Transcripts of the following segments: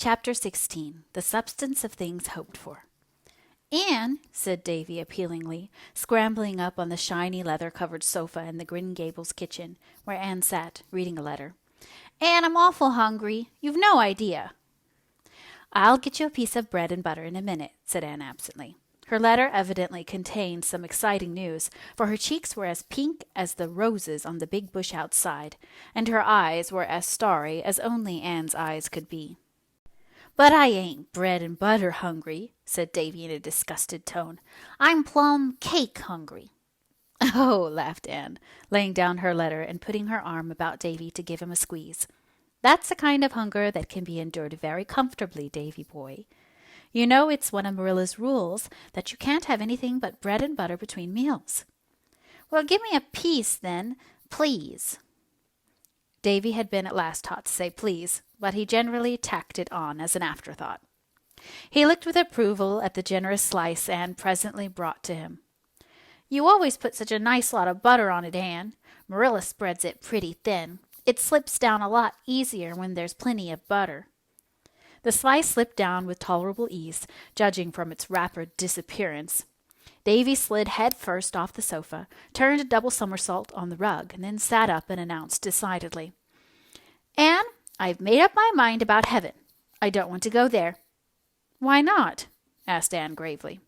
Chapter 16. The Substance of Things Hoped For. "Anne," said Davy appealingly, scrambling up on the shiny leather-covered sofa in the Green Gables kitchen, where Anne sat, reading a letter. "Anne, I'm awful hungry. You've no idea." "I'll get you a piece of bread and butter in a minute," said Anne absently. Her letter evidently contained some exciting news, for her cheeks were as pink as the roses on the big bush outside, and her eyes were as starry as only Anne's eyes could be. "But I ain't bread and butter hungry," said Davy in a disgusted tone. "I'm plum cake hungry." "Oh," laughed Anne, laying down her letter and putting her arm about Davy to give him a squeeze. "That's a kind of hunger that can be endured very comfortably, Davy boy. You know it's one of Marilla's rules that you can't have anything but bread and butter between meals." "Well, give me a piece, then, please." Davy had been at last taught to say please, but he generally tacked it on as an afterthought. He looked with approval at the generous slice Anne presently brought to him. "You always put such a nice lot of butter on it, Anne. Marilla spreads it pretty thin. It slips down a lot easier when there's plenty of butter." The slice slipped down with tolerable ease, judging from its rapid disappearance. Davy slid head first off the sofa, turned a double somersault on the rug, and then sat up and announced decidedly, "Anne, I've made up my mind about heaven. I don't want to go there." "Why not?" asked Anne gravely.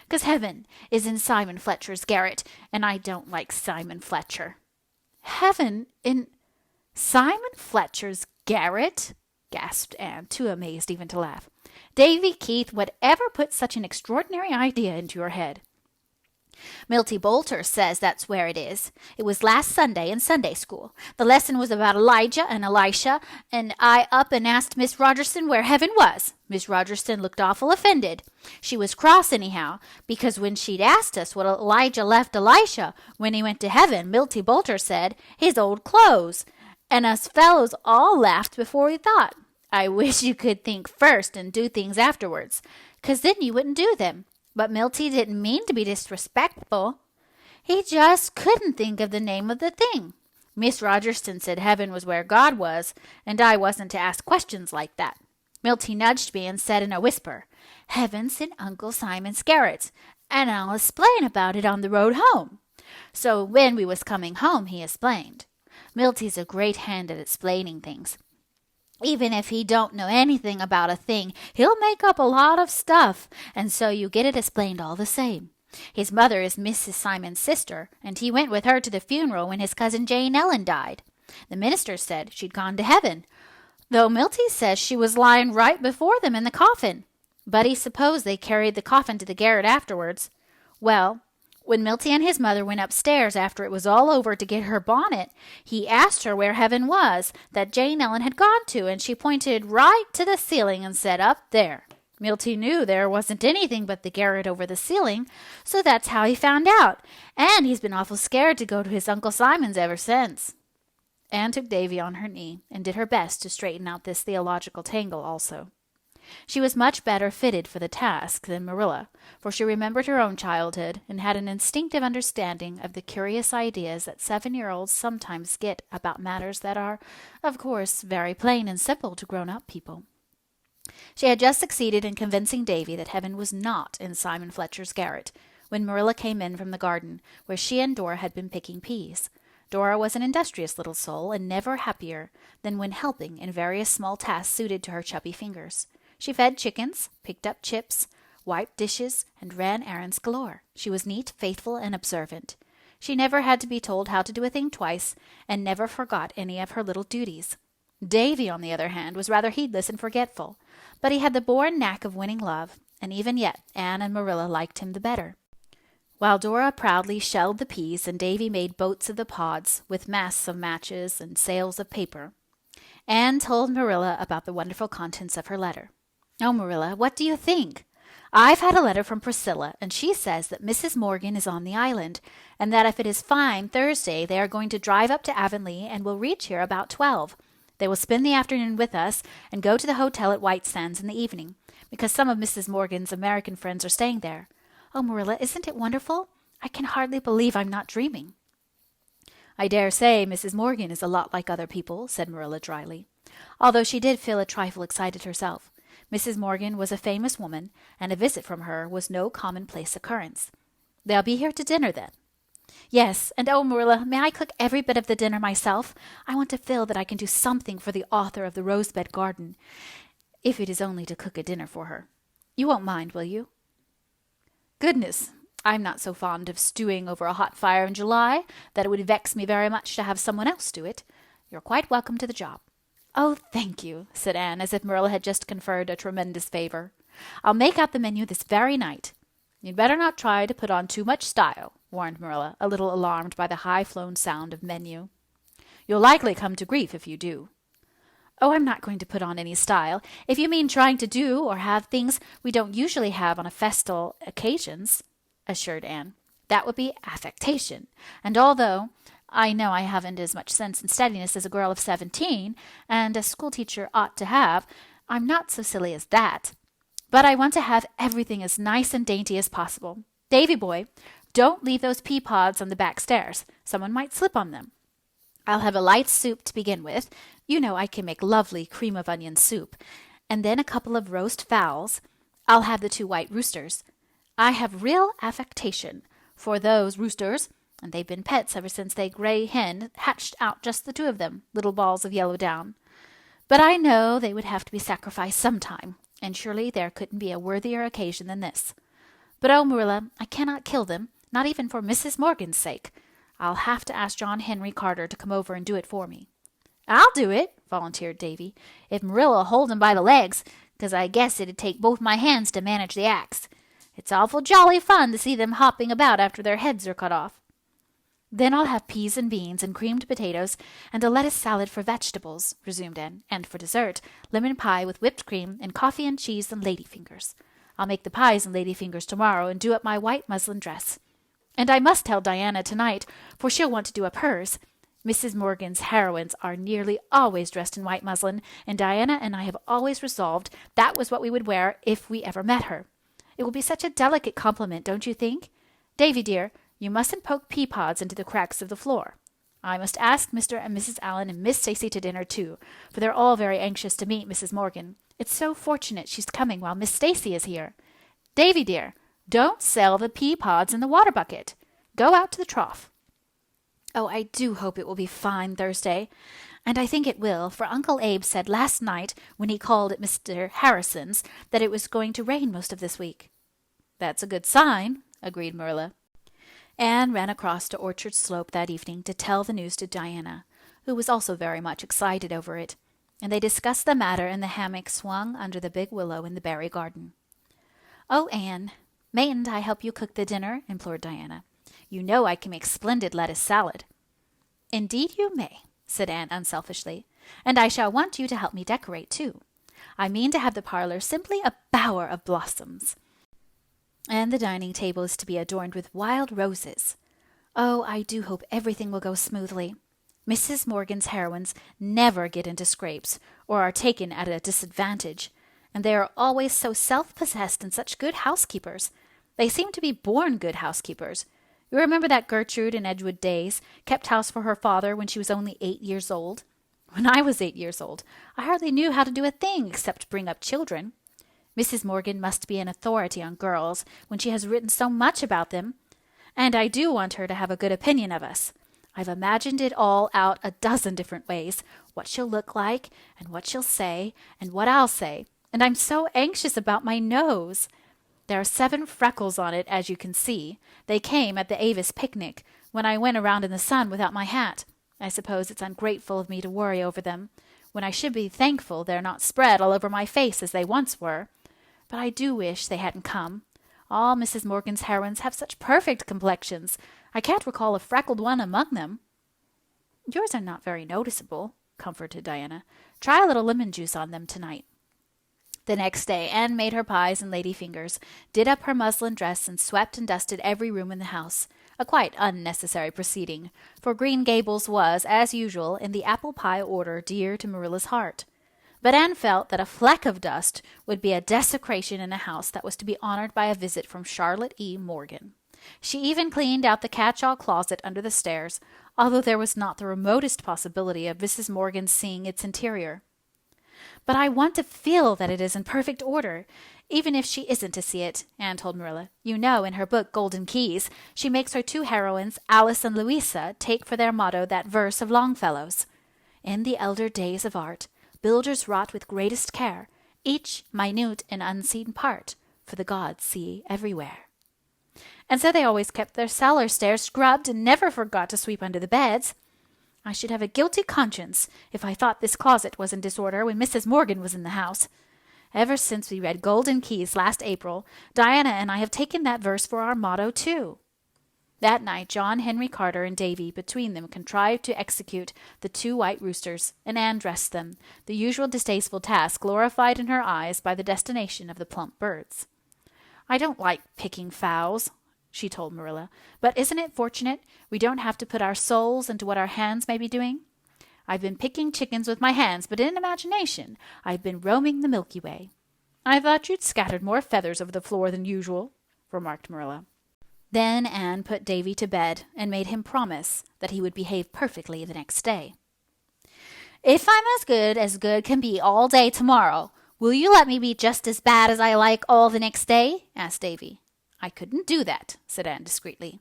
"'Cause heaven is in Simon Fletcher's garret, and I don't like Simon Fletcher." "Heaven in Simon Fletcher's garret?" gasped Anne, too amazed even to laugh. "Davy Keith, whatever put such an extraordinary idea into your head?" "Milty Boulter says that's where it is. It was last Sunday in Sunday school. The lesson was about Elijah and Elisha, and I up and asked Miss Rogerson where heaven was. Miss Rogerson looked awful offended. She was cross anyhow, because when she'd asked us what Elijah left Elisha when he went to heaven, Milty Boulter said, 'His old clothes.' And us fellows all laughed before we thought. I wish you could think first and do things afterwards, 'cause then you wouldn't do them. But Milty didn't mean to be disrespectful. He just couldn't think of the name of the thing. Miss Rogerson said heaven was where God was, and I wasn't to ask questions like that. Milty nudged me and said in a whisper, 'Heaven's in Uncle Simon's garret, and I'll explain about it on the road home.' So when we was coming home, he explained. Milty's a great hand at explaining things. Even if he don't know anything about a thing, he'll make up a lot of stuff, and so you get it explained all the same. His mother is Mrs. Simon's sister, and he went with her to the funeral when his cousin Jane Ellen died. The minister said she'd gone to heaven, though Milty says she was lying right before them in the coffin. But he supposed they carried the coffin to the garret afterwards. Well, when Milty and his mother went upstairs after it was all over to get her bonnet, he asked her where heaven was that Jane Ellen had gone to, and she pointed right to the ceiling and said, 'Up there.' Milty knew there wasn't anything but the garret over the ceiling, so that's how he found out, and he's been awful scared to go to his Uncle Simon's ever since." Anne took Davy on her knee and did her best to straighten out this theological tangle also. She was much better fitted for the task than Marilla, for she remembered her own childhood and had an instinctive understanding of the curious ideas that 7-year-olds sometimes get about matters that are, of course, very plain and simple to grown-up people. She had just succeeded in convincing Davy that heaven was not in Simon Fletcher's garret when Marilla came in from the garden, where she and Dora had been picking peas. Dora was an industrious little soul, and never happier than when helping in various small tasks suited to her chubby fingers. She fed chickens, picked up chips, wiped dishes, and ran errands galore. She was neat, faithful, and observant. She never had to be told how to do a thing twice, and never forgot any of her little duties. Davy, on the other hand, was rather heedless and forgetful, but he had the born knack of winning love, and even yet Anne and Marilla liked him the better. While Dora proudly shelled the peas and Davy made boats of the pods with masts of matches and sails of paper, Anne told Marilla about the wonderful contents of her letter. "Oh, Marilla, what do you think? I've had a letter from Priscilla, and she says that Mrs. Morgan is on the island, and that if it is fine Thursday they are going to drive up to Avonlea and will reach here about 12. They will spend the afternoon with us and go to the hotel at White Sands in the evening, because some of Mrs. Morgan's American friends are staying there. Oh, Marilla, isn't it wonderful? I can hardly believe I'm not dreaming." "I dare say Mrs. Morgan is a lot like other people," said Marilla dryly, although she did feel a trifle excited herself. Mrs. Morgan was a famous woman, and a visit from her was no commonplace occurrence. They'll be here to dinner, then. Yes, and oh, Marilla, may I cook every bit of the dinner myself? I want to feel that I can do something for the author of the Rosebud Garden, if it is only to cook a dinner for her. You won't mind, will you? Goodness, I'm not so fond of stewing over a hot fire in July that it would vex me very much to have someone else do it. You're quite welcome to the job. Oh, thank you, said Anne, as if Marilla had just conferred a tremendous favor. I'll make out the menu this very night. You'd better not try to put on too much style, warned Marilla, a little alarmed by the high-flown sound of menu. You'll likely come to grief if you do. Oh, I'm not going to put on any style. If you mean trying to do or have things we don't usually have on festal occasions, assured Anne, that would be affectation. And although I know I haven't as much sense and steadiness as a girl of 17, and a schoolteacher ought to have, I'm not so silly as that. But I want to have everything as nice and dainty as possible. Davy boy, don't leave those pea pods on the back stairs. Someone might slip on them. I'll have a light soup to begin with. You know I can make lovely cream of onion soup. And then a couple of roast fowls. I'll have the 2 white roosters. I have real affectation for those roosters, and they've been pets ever since they gray hen hatched out just the 2 of them, little balls of yellow down. But I know they would have to be sacrificed sometime, and surely there couldn't be a worthier occasion than this. But oh, Marilla, I cannot kill them, not even for Mrs. Morgan's sake. I'll have to ask John Henry Carter to come over and do it for me. I'll do it, volunteered Davy, if Marilla'll hold him by the legs, 'cause I guess it'd take both my hands to manage the axe. It's awful jolly fun to see them hopping about after their heads are cut off. Then I'll have peas and beans and creamed potatoes and a lettuce salad for vegetables, resumed Anne, and for dessert, lemon pie with whipped cream and coffee and cheese and ladyfingers. I'll make the pies and ladyfingers tomorrow and do up my white muslin dress. And I must tell Diana tonight, for she'll want to do up hers. Mrs. Morgan's heroines are nearly always dressed in white muslin, and Diana and I have always resolved that was what we would wear if we ever met her. It will be such a delicate compliment, don't you think? Davy, dear, you mustn't poke pea pods into the cracks of the floor. I must ask Mr. and Mrs. Allen and Miss Stacy to dinner, too, for they're all very anxious to meet Mrs. Morgan. It's so fortunate she's coming while Miss Stacy is here. Davy, dear, don't sail the pea pods in the water bucket. Go out to the trough. Oh, I do hope it will be fine Thursday. And I think it will, for Uncle Abe said last night when he called at Mr. Harrison's that it was going to rain most of this week. That's a good sign, agreed Marilla. Anne ran across to Orchard Slope that evening to tell the news to Diana, who was also very much excited over it, and they discussed the matter in the hammock swung under the big willow in the berry garden. Oh, Anne, mayn't I help you cook the dinner? Implored Diana. You know I can make splendid lettuce salad. Indeed you may, said Anne unselfishly, and I shall want you to help me decorate, too. I mean to have the parlor simply a bower of blossoms. And the dining table is to be adorned with wild roses. Oh, I do hope everything will go smoothly. Mrs. Morgan's heroines never get into scrapes or are taken at a disadvantage, and they are always so self-possessed and such good housekeepers. They seem to be born good housekeepers. You remember that Gertrude in Edgewood days kept house for her father when she was only 8 years old? When I was 8 years old, I hardly knew how to do a thing except bring up children. Mrs. Morgan must be an authority on girls when she has written so much about them. And I do want her to have a good opinion of us. I've imagined it all out a dozen different ways, what she'll look like, and what she'll say, and what I'll say. And I'm so anxious about my nose. There are 7 freckles on it, as you can see. They came at the Avis picnic, when I went around in the sun without my hat. I suppose it's ungrateful of me to worry over them, when I should be thankful they're not spread all over my face as they once were. But I do wish they hadn't come. All Mrs. Morgan's heroines have such perfect complexions. I can't recall a freckled one among them. Yours are not very noticeable, comforted Diana. Try a little lemon juice on them tonight. The next day Anne made her pies and ladyfingers, did up her muslin dress, and swept and dusted every room in the house, a quite unnecessary proceeding, for Green Gables was, as usual, in the apple pie order dear to Marilla's heart. But Anne felt that a fleck of dust would be a desecration in a house that was to be honored by a visit from Charlotte E. Morgan. She even cleaned out the catch-all closet under the stairs, although there was not the remotest possibility of Mrs. Morgan seeing its interior. But I want to feel that it is in perfect order, even if she isn't to see it, Anne told Marilla. You know, in her book Golden Keys, she makes her two heroines, Alice and Louisa, take for their motto that verse of Longfellow's. In the elder days of art, builders wrought with greatest care, each minute and unseen part, for the gods see everywhere. And so they always kept their cellar stairs scrubbed and never forgot to sweep under the beds. I should have a guilty conscience if I thought this closet was in disorder when Mrs. Morgan was in the house. Ever since we read Golden Keys last April, Diana and I have taken that verse for our motto, too. That night John Henry Carter and Davy between them contrived to execute the two white roosters, and Anne dressed them, the usual distasteful task glorified in her eyes by the destination of the plump birds. I don't like picking fowls, she told Marilla, but isn't it fortunate we don't have to put our souls into what our hands may be doing? I've been picking chickens with my hands, but in imagination I've been roaming the Milky Way. I thought you'd scattered more feathers over the floor than usual, remarked Marilla. Then Anne put Davy to bed and made him promise that he would behave perfectly the next day. If I'm as good can be all day tomorrow, will you let me be just as bad as I like all the next day? Asked Davy. I couldn't do that, said Anne discreetly.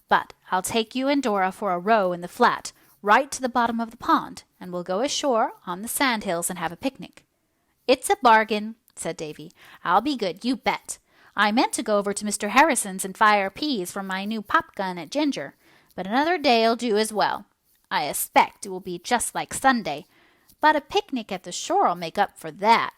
But I'll take you and Dora for a row in the flat, right to the bottom of the pond, and we'll go ashore on the sandhills and have a picnic. It's a bargain, said Davy. I'll be good, you bet. I meant to go over to Mr. Harrison's and fire peas from my new pop gun at Ginger, but another day'll do as well. I expect it will be just like Sunday, but a picnic at the shore'll make up for that.